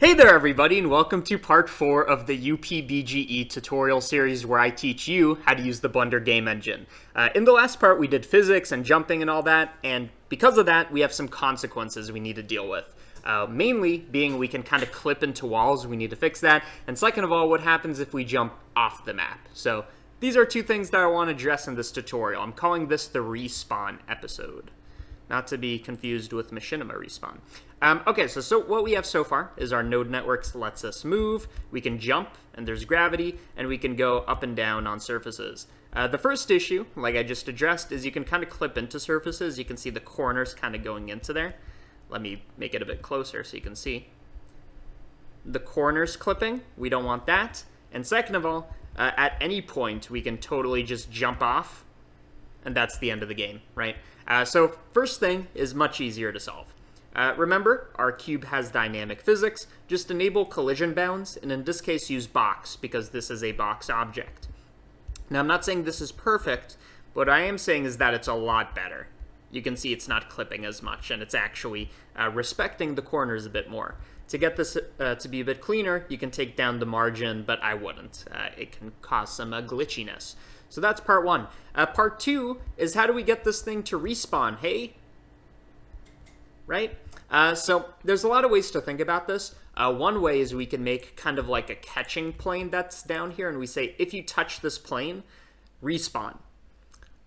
Hey there everybody, and welcome to part 4 of the UPBGE tutorial series where I teach you how to use the Blender game engine. In the last part we did physics and jumping and all that, and because of that we have some consequences we need to deal with. Mainly being we can kind of clip into walls, we need to fix that, and second of all, what happens if we jump off the map. So these are two things that I want to address in this tutorial. I'm calling this the respawn episode. Not to be confused with Machinima Respawn. Okay, so what we have so far is our node networks lets us move, we can jump, and there's gravity, and we can go up and down on surfaces. The first issue, like I just addressed, is you can kind of clip into surfaces. You can see the corners kind of going into there. Let me make it a bit closer so you can see. The corners clipping, we don't want that. And second of all, at any point, we can totally just jump off, and that's the end of the game, right? So first thing is much easier to solve. Remember, our cube has dynamic physics. Just enable collision bounds, and in this case use box, because this is a box object. Now I'm not saying this is perfect, but what I am saying is that it's a lot better. You can see it's not clipping as much, and it's actually respecting the corners a bit more. To get this to be a bit cleaner, you can take down the margin, but I wouldn't. It can cause some glitchiness. So that's part one. Part two is how do we get this thing to respawn? Hey? Right? So there's a lot of ways to think about this. One way is we can make kind of like a catching plane that's down here, and we say, if you touch this plane, respawn.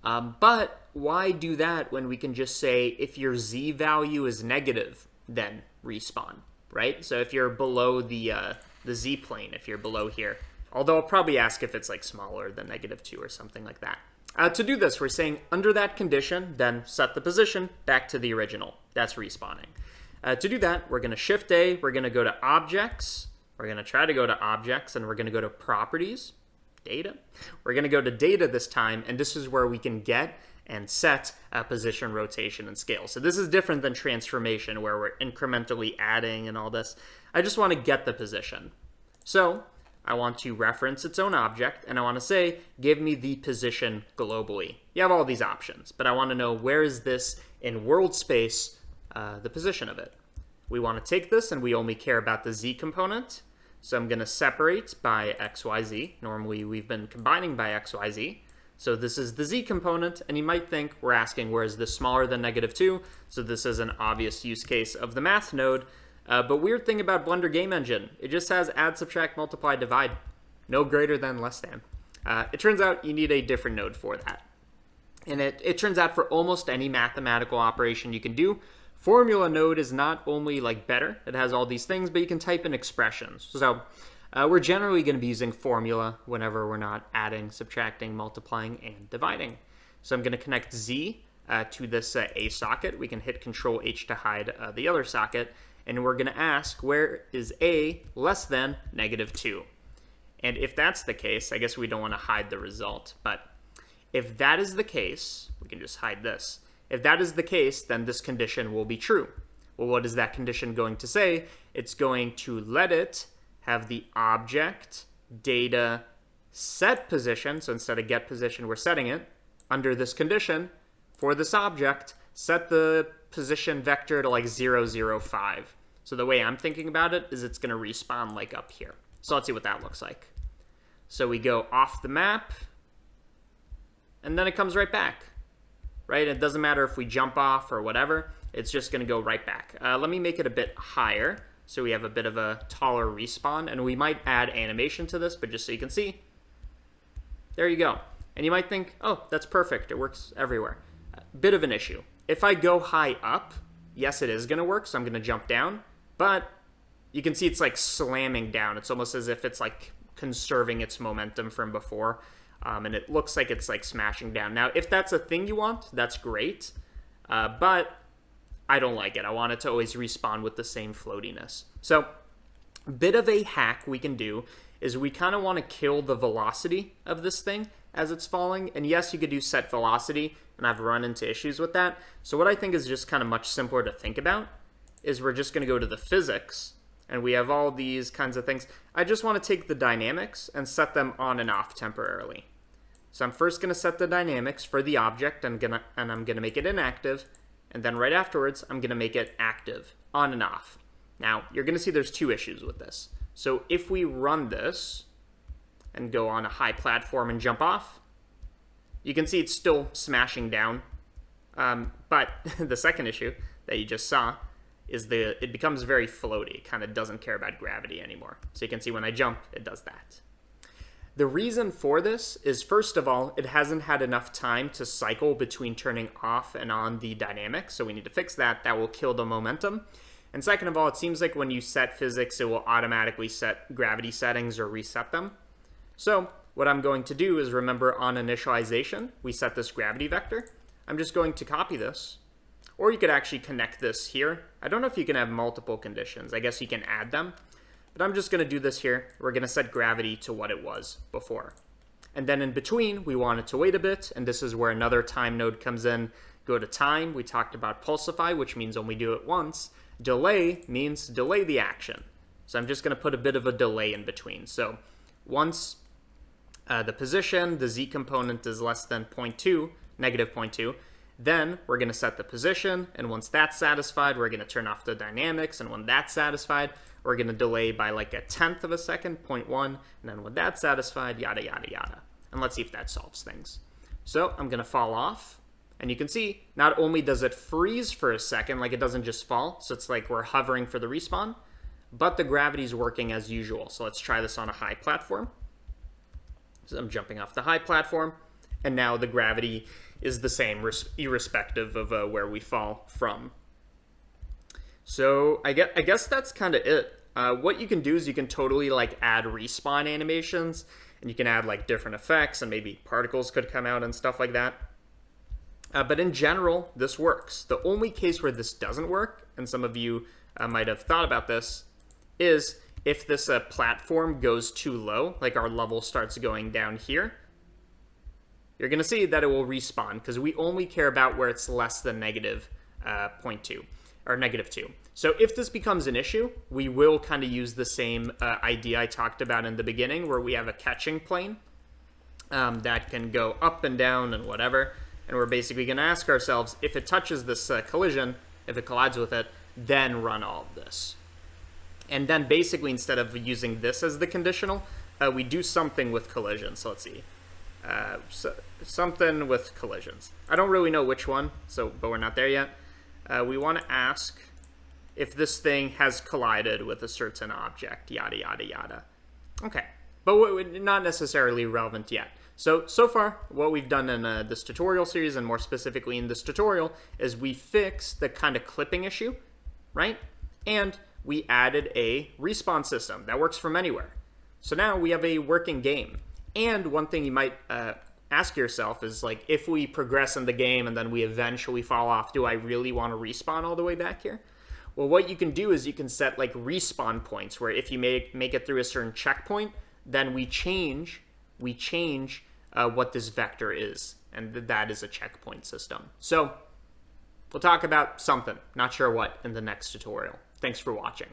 But why do that when we can just say, if your z value is negative, then respawn, right? So if you're below the z plane, if you're below here, although I'll probably ask if it's like smaller than -2 or something like that. To do this, we're saying under that condition, then set the position back to the original. That's respawning. To do that, we're going to Shift A, we're going to go to Objects, we're going to try to go to Objects, and we're going to go to Properties, Data. We're going to go to Data this time, and this is where we can get and set position, rotation, and scale. So this is different than transformation, where we're incrementally adding and all this. I just want to get the position. So I want to reference its own object, and I want to say, give me the position globally. You have all these options, but I want to know where is this in world space, the position of it. We want to take this, and we only care about the z component. So I'm going to separate by xyz. Normally, we've been combining by xyz. So this is the z component, and you might think we're asking where is this smaller than -2, so this is an obvious use case of the math node. But weird thing about Blender Game Engine, it just has add, subtract, multiply, divide. No greater than, less than. It turns out you need a different node for that. And it turns out for almost any mathematical operation you can do, formula node is not only like better, it has all these things, but you can type in expressions. So we're generally going to be using formula whenever we're not adding, subtracting, multiplying, and dividing. So I'm going to connect Z to this A socket. We can hit Control H to hide the other socket. And we're going to ask, where is A less than -2? And if that's the case, I guess we don't want to hide the result. But if that is the case, we can just hide this. If that is the case, then this condition will be true. Well, what is that condition going to say? It's going to let it have the object data set position. So instead of get position, we're setting it under this condition for this object. Set the position vector to like 0, 0, 5. So the way I'm thinking about it is it's going to respawn like up here. So let's see what that looks like. So we go off the map, and then it comes right back, right? It doesn't matter if we jump off or whatever. It's just going to go right back. Let me make it a bit higher so we have a bit of a taller respawn, and we might add animation to this, but just so you can see, there you go. And you might think, oh, that's perfect. It works everywhere. Bit of an issue. If I go high up, yes, it is going to work, so I'm going to jump down, but you can see it's like slamming down. It's almost as if it's like conserving its momentum from before, and it looks like it's like smashing down. Now, if that's a thing you want, that's great, but I don't like it. I want it to always respawn with the same floatiness. So a bit of a hack we can do is we kind of want to kill the velocity of this thing as it's falling. And yes, you could do set velocity, and I've run into issues with that. So what I think is just kind of much simpler to think about is we're just going to go to the physics, and we have all these kinds of things. I just want to take the dynamics and set them on and off temporarily. So I'm first going to set the dynamics for the object, and I'm going to make it inactive, and then right afterwards, I'm going to make it active, on and off. Now, you're going to see there's two issues with this. So if we run this and go on a high platform and jump off, you can see it's still smashing down. But the second issue that you just saw is it becomes very floaty. It kind of doesn't care about gravity anymore. So you can see when I jump, it does that. The reason for this is, first of all, it hasn't had enough time to cycle between turning off and on the dynamics, so we need to fix that. That will kill the momentum. And second of all, it seems like when you set physics, it will automatically set gravity settings or reset them. So what I'm going to do is, remember on initialization, we set this gravity vector. I'm just going to copy this, or you could actually connect this here. I don't know if you can have multiple conditions. I guess you can add them. But I'm just going to do this here. We're going to set gravity to what it was before. And then in between, we want it to wait a bit, and this is where another time node comes in. Go to time. We talked about pulsify, which means only do it once. Delay means delay the action. So I'm just going to put a bit of a delay in between. So once the position, the z component is less than 0.2, negative 0.2, then we're going to set the position, and once that's satisfied, we're going to turn off the dynamics, and when that's satisfied, we're going to delay by like 1/10 of a second, 0.1, and then when that's satisfied, yada, yada, yada. And let's see if that solves things. So I'm going to fall off, and you can see not only does it freeze for a second, like it doesn't just fall, so it's like we're hovering for the respawn, but the gravity's working as usual. So let's try this on a high platform. So I'm jumping off the high platform, and now the gravity is the same irrespective of where we fall from. So I guess that's kind of it. What you can do is you can totally like add respawn animations, and you can add like different effects, and maybe particles could come out and stuff like that. But in general, this works. The only case where this doesn't work, and some of you might have thought about this, is if this platform goes too low, like our level starts going down here, you're going to see that it will respawn, because we only care about where it's less than negative 0.2 or negative 2. So if this becomes an issue, we will kind of use the same idea I talked about in the beginning, where we have a catching plane that can go up and down and whatever. And we're basically going to ask ourselves, if it touches this collision, if it collides with it, then run all of this. And then basically, instead of using this as the conditional, we do something with collision. So let's see. Something with collisions. I don't really know which one, but we're not there yet. We want to ask if this thing has collided with a certain object, yada, yada, yada. Okay, but not necessarily relevant yet. So far, what we've done in this tutorial series, and more specifically in this tutorial, is we fixed the kind of clipping issue, right? And we added a respawn system that works from anywhere. So now we have a working game. And one thing you might ask yourself is, like, if we progress in the game and then we eventually fall off, do I really want to respawn all the way back here? Well, what you can do is you can set like respawn points, where if you make it through a certain checkpoint, then we change what this vector is, and that is a checkpoint system. So we'll talk about something, not sure what, in the next tutorial. Thanks for watching.